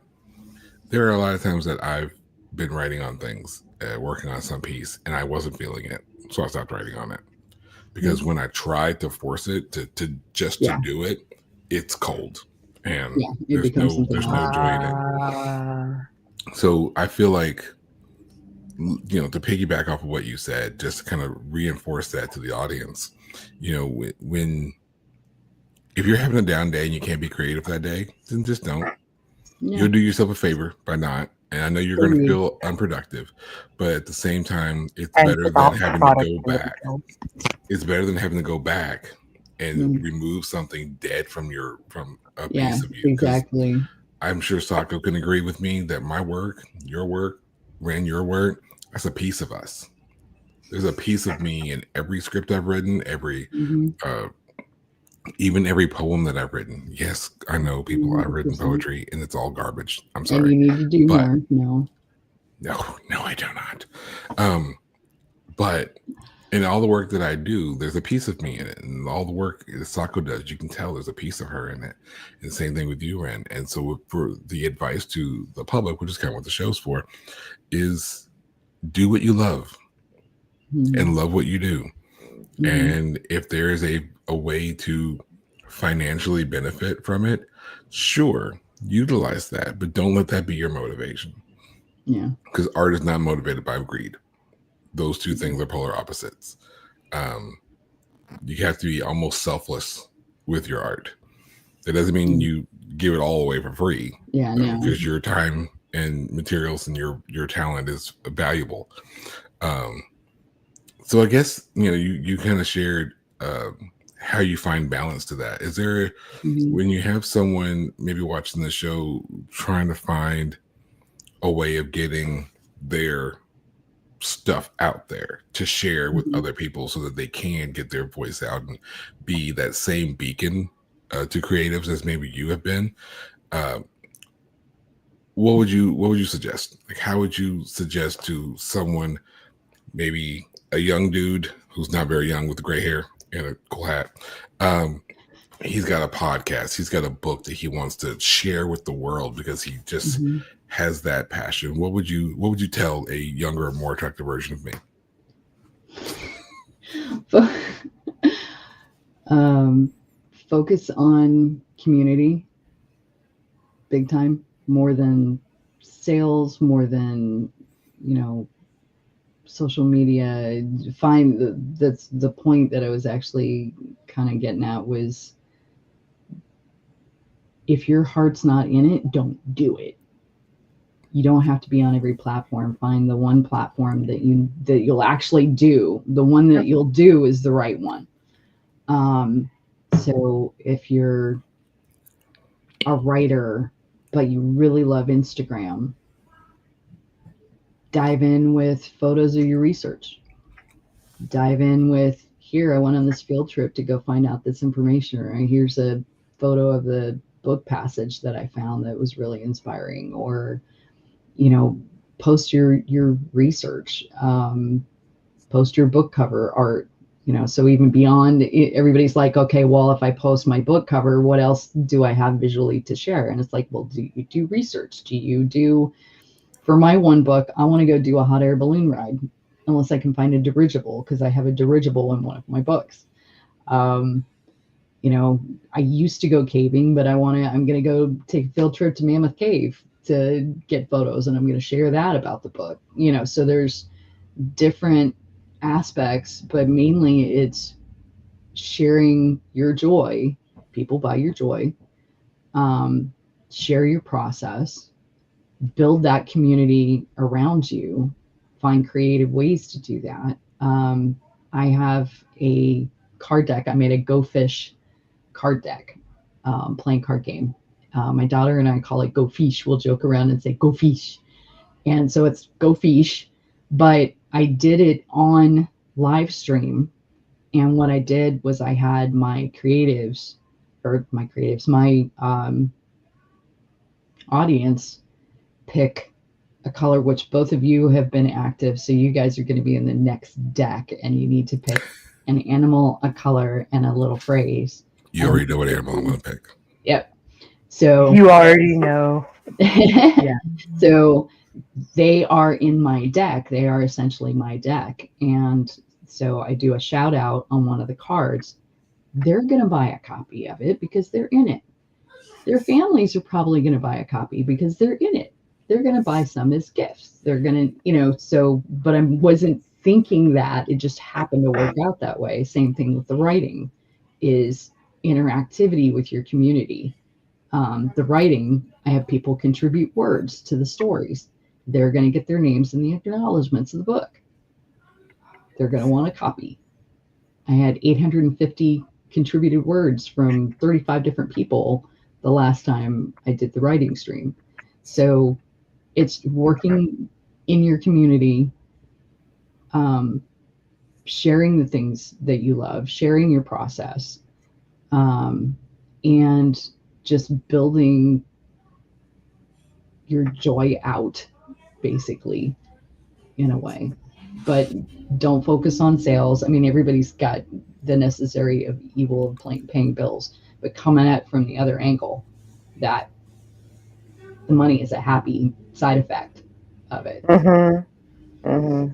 there are a lot of times that I've been writing on things, working on some piece, and I wasn't feeling it, so I stopped writing on it. Because when I tried to force it to do it, it's cold, and there's no joy in it. So I feel like, to piggyback off of what you said, just to kind of reinforce that to the audience, when if you're having a down day and you can't be creative that day, then just don't. You'll do yourself a favor by not. And I know you're going to feel unproductive, but at the same time, it's better than having to go back. It's better than having to go back and remove something dead from a piece of you. Exactly. I'm sure Sako can agree with me that my work, your work, your work, that's a piece of us. There's a piece of me in every script I've written, even every poem that I've written. Yes, I know people have written poetry and it's all garbage. I'm sorry. And you need to do more. No, I do not. But And all the work that I do, there's a piece of me in it, and all the work that Sako does, you can tell there's a piece of her in it. And same thing with you, Ren. And so, for the advice to the public, which is kind of what the show's for, is do what you love and love what you do. And if there is a way to financially benefit from it, sure, utilize that, but don't let that be your motivation. Yeah. Because art is not motivated by greed. Those two things are polar opposites. You have to be almost selfless with your art. That doesn't mean you give it all away for free. Yeah, no. Because your time and materials and your talent is valuable. So I guess, you kind of shared how you find balance to that. Is there, when you have someone maybe watching the show trying to find a way of getting their stuff out there to share with other people so that they can get their voice out and be that same beacon to creatives as maybe you have been, what would you suggest? Like, how would you suggest to someone, maybe a young dude who's not very young with gray hair and a cool hat, he's got a podcast, he's got a book that he wants to share with the world because he just has that passion? What would you tell a younger, more attractive version of me? Focus on community, big time, more than sales, more than social media. That's the point that I was actually kind of getting at, was if your heart's not in it, don't do it. You don't have to be on every platform. Find the one platform that you'll actually do. The one that you'll do is the right one. So if you're a writer, but you really love Instagram, dive in with photos of your research. Dive in with, here, I went on this field trip to go find out this information, or here's a photo of the book passage that I found that was really inspiring, or post your research, post your book cover art, so even beyond, everybody's like, okay, well, if I post my book cover, what else do I have visually to share? And it's like, well, do you do research? For my one book, I want to go do a hot air balloon ride, unless I can find a dirigible, because I have a dirigible in one of my books. I used to go caving, but I'm going to go take a field trip to Mammoth Cave to get photos, and I'm going to share that about the book. So there's different aspects, but mainly it's sharing your joy. People buy your joy. Share your process. Build that community around you. Find creative ways to do that. I have a card deck. I made a Go Fish card deck, playing card game. My daughter and I call it Go Fish. We'll joke around and say Go Fish. And so it's Go Fish, but I did it on live stream. And what I did was I had my audience pick a color, which both of you have been active. So you guys are going to be in the next deck, and you need to pick an animal, a color, and a little phrase. You already know what animal I'm going to pick. Yep. So you already know. Yeah. So they are in my deck. They are essentially my deck. And so I do a shout out on one of the cards. They're going to buy a copy of it because they're in it. Their families are probably going to buy a copy because they're in it. They're going to buy some as gifts. They're going to, but I wasn't thinking that. It just happened to work out that way. Same thing with the writing, is interactivity with your community. The writing, I have people contribute words to the stories. They're going to get their names in the acknowledgments of the book. They're going to want a copy. I had 850 contributed words from 35 different people the last time I did the writing stream. So it's working in your community, sharing the things that you love, sharing your process, and just building your joy out, basically, in a way. but don't focus on sales. I mean, everybody's got the necessary of evil of paying bills, but coming at it from the other angle, that the money is a happy side effect of it. Mm-hmm. Mm-hmm.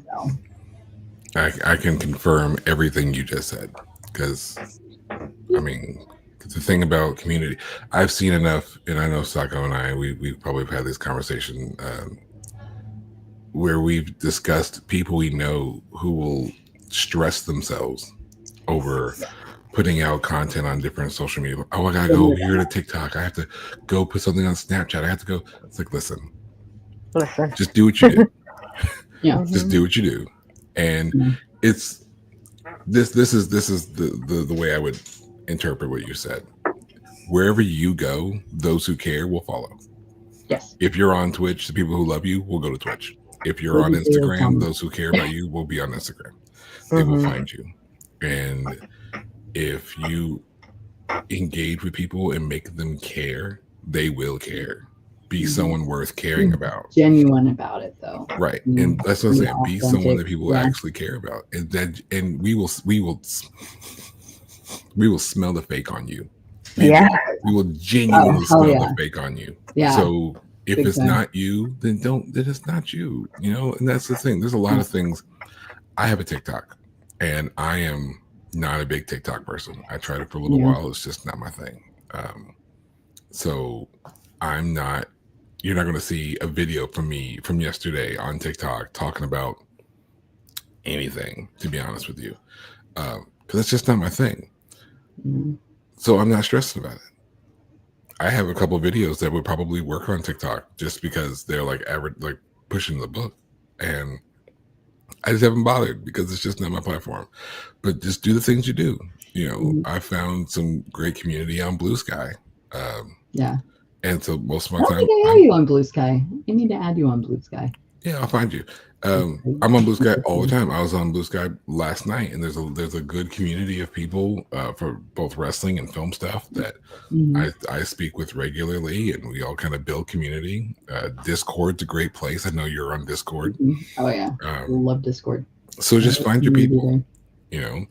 So, I can confirm everything you just said, because I mean, the thing about community, I've seen enough, and I know Sako and I, we probably have had this conversation where we've discussed people we know who will stress themselves over putting out content on different social media. Oh, I gotta go here to TikTok. I have to go put something on Snapchat. I have to go. It's like, listen, just do what you do. yeah. Just do what you do, and it's this is the way I would interpret what you said. Wherever you go, those who care will follow. Yes. If you're on Twitch, the people who love you will go to Twitch. If you're on Instagram, those who care about you will be on Instagram. They will find you. And if you engage with people and make them care, they will care. Be someone worth caring about. Genuine about it, though. Right. And that's what I'm saying. Be someone that people actually care about. And we will smell the fake on you. We will genuinely smell the fake on you. Yeah. So if it's not you, then it's not you. You know, and that's the thing. There's a lot of things. I have a TikTok, and I am not a big TikTok person. I tried it for a little while. It's just not my thing. So I'm not. You're not going to see a video from me from yesterday on TikTok talking about anything, to be honest with you, because that's just not my thing. So I'm not stressed about it. I have a couple of videos that would probably work on TikTok just because they're like average, like pushing the book, and I just haven't bothered because it's just not my platform. But just do the things you do. You know, I found some great community on Bluesky. And so most of my time, I need to add you on Bluesky. I need to add you on Bluesky. Yeah, I'll find you. I'm on Bluesky all the time. I was on Bluesky last night, and there's a good community of people for both wrestling and film stuff that I speak with regularly, and we all kind of build community. Discord's a great place. I know you're on Discord. Oh yeah, I love Discord. So just find your people. You know,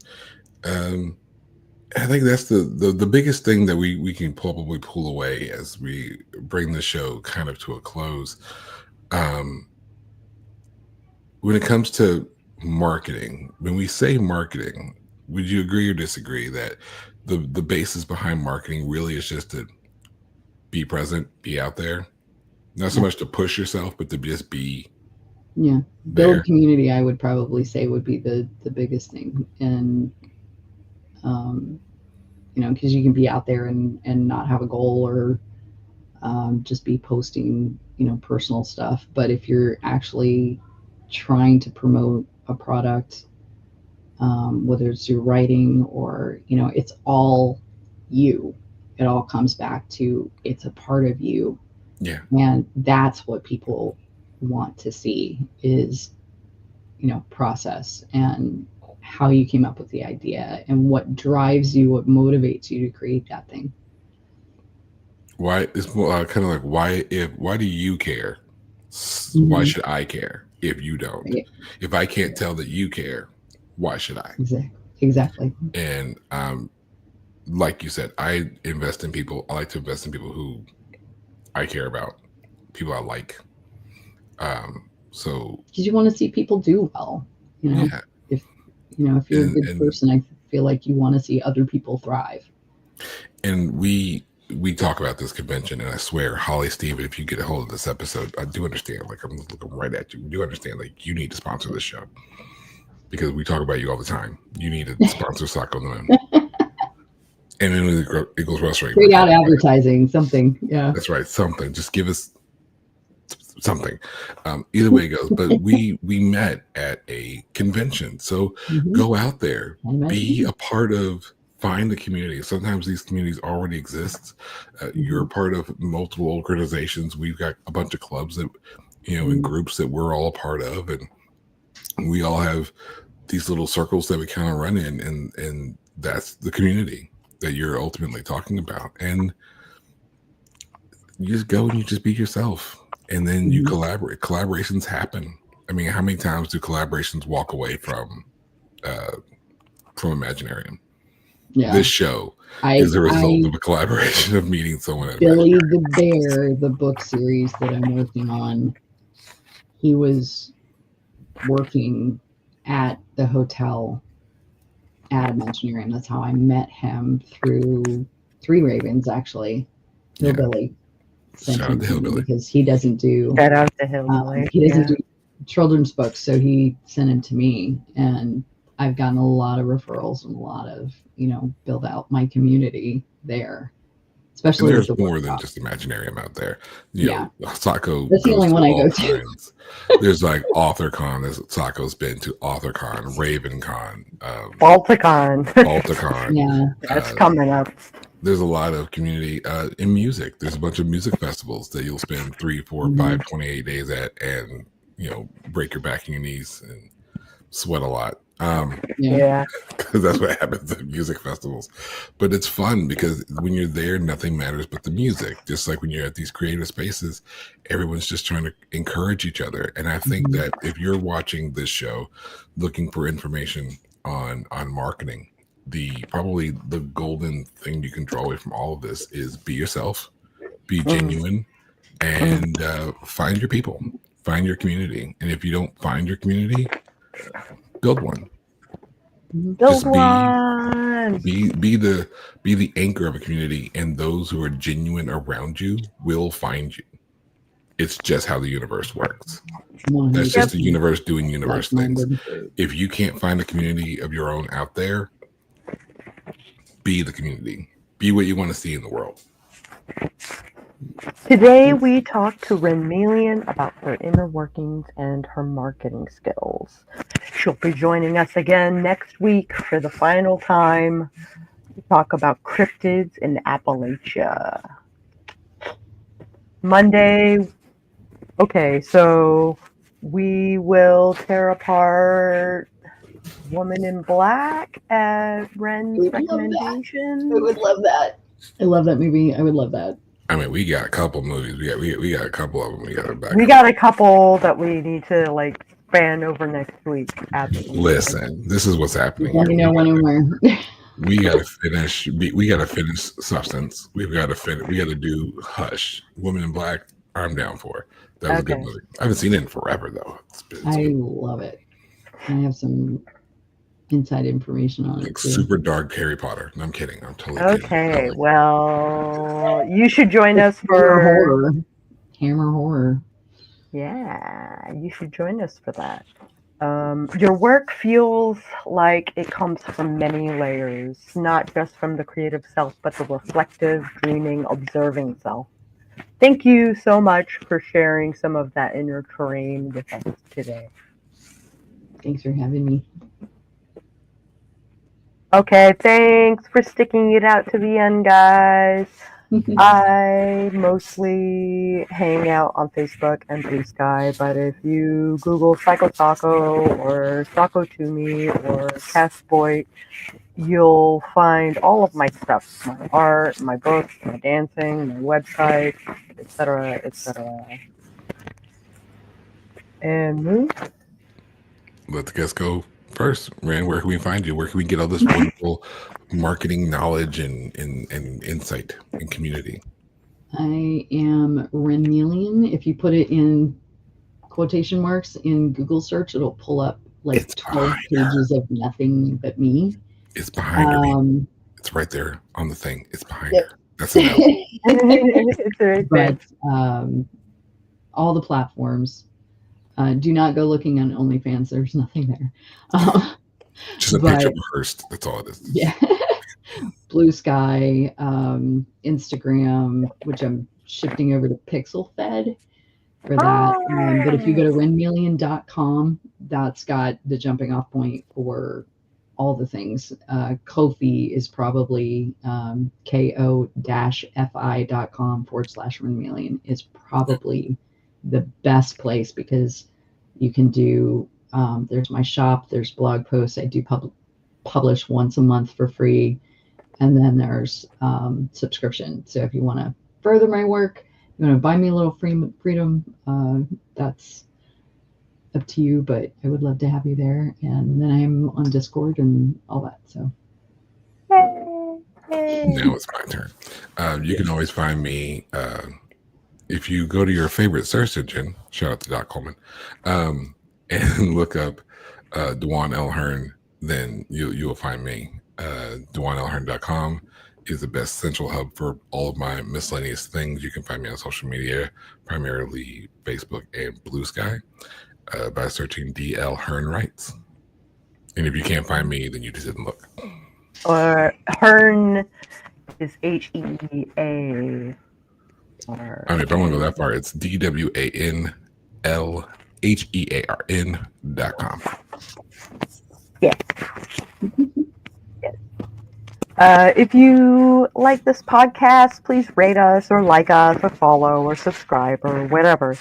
I think that's the biggest thing that we can probably pull away as we bring the show kind of to a close. When it comes to marketing, when we say marketing, would you agree or disagree that the basis behind marketing really is just to be present, be out there? Not so much to push yourself, but to just be build community, I would probably say would be the biggest thing. And you know, because you can be out there and not have a goal or just be posting, you know, personal stuff. But if you're actually trying to promote a product, whether it's your writing or, you know, it's all you. It all comes back to it's a part of you. Yeah. And that's what people want to see is, you know, process and how you came up with the idea and what drives you, what motivates you to create that thing. Why it's more kind of like why do you care? Why should I care if you don't? Yeah. If I can't tell that you care, why should I? Exactly. And like you said, I invest in people. I like to invest in people who I care about, people I like. So because you want to see people do well, you know. Yeah. If you're a good person, I feel like you want to see other people thrive. And we talk about this convention, and I swear, Holly, Steven, if you get a hold of this episode, I do understand. Like, I'm looking right at you. We do understand. Like, you need to sponsor this show because we talk about you all the time. You need to sponsor Sako and then it goes wrestling. Straight out advertising, something. Yeah, that's right. Something. Just give us something. Either way it goes. But we met at a convention, so go out there, be a part of. Find a community. Sometimes these communities already exist. You're a part of multiple organizations. We've got a bunch of clubs that, you know, and groups that we're all a part of, and we all have these little circles that we kind of run in, and that's the community that you're ultimately talking about. And you just go and you just be yourself, and then you collaborate. Collaborations happen. I mean, how many times do collaborations walk away from Imaginarium? Yeah. This show is a result of a collaboration of meeting someone at Billy Imaginarium. the Bear, the book series that I'm working on, he was working at the hotel at Imaginarium. That's how I met him, through Three Ravens, actually. Hillbilly sent Shout out him to to me Hillbilly. because he doesn't do Shout out to Hillbilly. he doesn't do children's books, so he sent him to me, and I've gotten a lot of referrals and a lot of, build out my community there. Especially and there's with the more workshop. than just Imaginarium out there. Sako. That's the only one I go to. There's like AuthorCon. Sako's been to AuthorCon, RavenCon, Balticon. Yeah, that's coming up. There's a lot of community in music. There's a bunch of music festivals that you'll spend 3, 4, 5, 28 days at, and break your back and your knees and sweat a lot. Yeah, because that's what happens at music festivals. But it's fun because when you're there, nothing matters but the music. Just like when you're at these creative spaces, everyone's just trying to encourage each other. And I think that if you're watching this show looking for information on marketing, probably the golden thing you can draw away from all of this is be yourself, be genuine, and find your people, find your community. And if you don't find your community, build one. Build one. Be the anchor of a community, and those who are genuine around you will find you. It's just how the universe works. That's just the universe doing universe things. If you can't find a community of your own out there, be the community. Be what you want to see in the world. Today we talked to Renmeleon about her inner workings and her marketing skills. She'll be joining us again next week for the final time to talk about cryptids in Appalachia. Monday, okay, so we will tear apart Woman in Black at Ren's recommendation. I would love that. I love that movie. I would love that. I mean, we got a couple movies. We got a couple of them. We got a couple that we need to span over next week. Absolutely. Listen, this is what's happening. Let me know when and where. We gotta finish. We gotta finish Substance. We gotta do Hush. Woman in Black. I'm down for. That was a good movie. I haven't seen it in forever though. I love it. I have some inside information on it. Super dark Harry Potter. No, I'm kidding. I'm totally kidding. Okay, well, you should join us for Hammer Horror. Yeah, you should join us for that. Your work feels like it comes from many layers, not just from the creative self, but the reflective, dreaming, observing self. Thank you so much for sharing some of that inner terrain with us today. Thanks for having me. Okay, thanks for sticking it out to the end, guys. I mostly hang out on Facebook and Bluesky, but if you Google Sako or Sako to me or Castboy, you'll find all of my stuff, my art, my books, my dancing, my website, etc., etc. And move. Let the guests go first. Ran, where can we find you? Where can we get all this wonderful marketing knowledge and insight and community? I am Renmeleon. If you put it in quotation marks in Google search, it'll pull up 12 pages of nothing but me. It's behind her. It's right there on the thing. It's behind her. That's enough. It's right there. But all the platforms. Do not go looking on OnlyFans. There's nothing there. Just a picture of a Hearst. That's all it is. Yeah. Bluesky, Instagram, which I'm shifting over to PixelFed for that. But if you go to renmeleon.com, that's got the jumping off point for all the things. Ko-fi is probably ko-fi.com/Renmeleon is probably the best place because you can do there's my shop, there's blog posts. I do publish once a month for free, and then there's subscription. So if you want to further my work, you want to buy me a little freedom, that's up to you, but I would love to have you there. And then I'm on Discord and all that. So Now it's my turn. You can always find me if you go to your favorite search engine. Shout out to Doc Coleman, and look up Dwan L. Hearn. Then you'll find me. DwanLHearn.com is the best central hub for all of my miscellaneous things. You can find me on social media, primarily Facebook and Bluesky, by searching DL Hearn Writes. And if you can't find me, then you just didn't look. Or Hearn is HEA. If I want to go that far, it's DWANLHEARN.com. Yeah. If you like this podcast, please rate us or like us or follow or subscribe or whatever.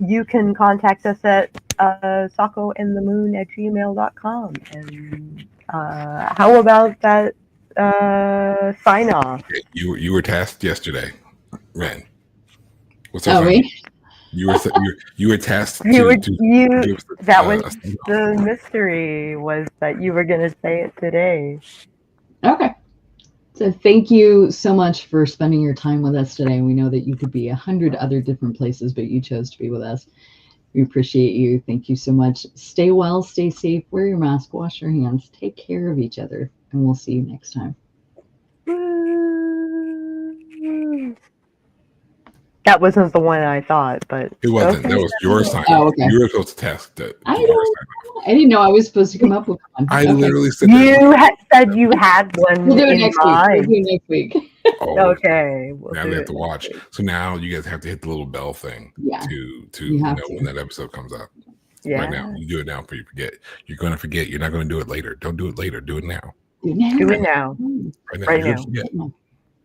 You can contact us at sakoandthemoon@gmail.com. And how about that sign off? You were tasked yesterday, Ren. What's up? You were tasked that was the mystery, was that you were going to say it today. Okay. So thank you so much for spending your time with us today. We know that you could be 100 other different places, but you chose to be with us. We appreciate you. Thank you so much. Stay well, stay safe, wear your mask, wash your hands, take care of each other, and we'll see you next time. That wasn't the one I thought, but it wasn't. Okay. That was your sign. Oh, okay. You were supposed to task that. I didn't know I was supposed to come up with one. I literally said you said you had one. We'll do it next week. We'll do it next week. Okay. Now they have to watch. So now you guys have to hit the little bell thing to know when that episode comes out. Yeah. Right now, you do it now before you forget. You're going to forget. You're not going to do it later. Don't do it later. Do it now. Do it now. Right now.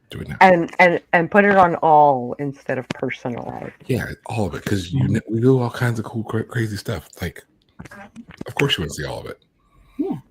Do it now. And put it on all instead of personal. Yeah, all of it, because we do all kinds of cool, crazy stuff. Like, of course, you want to see all of it. Yeah.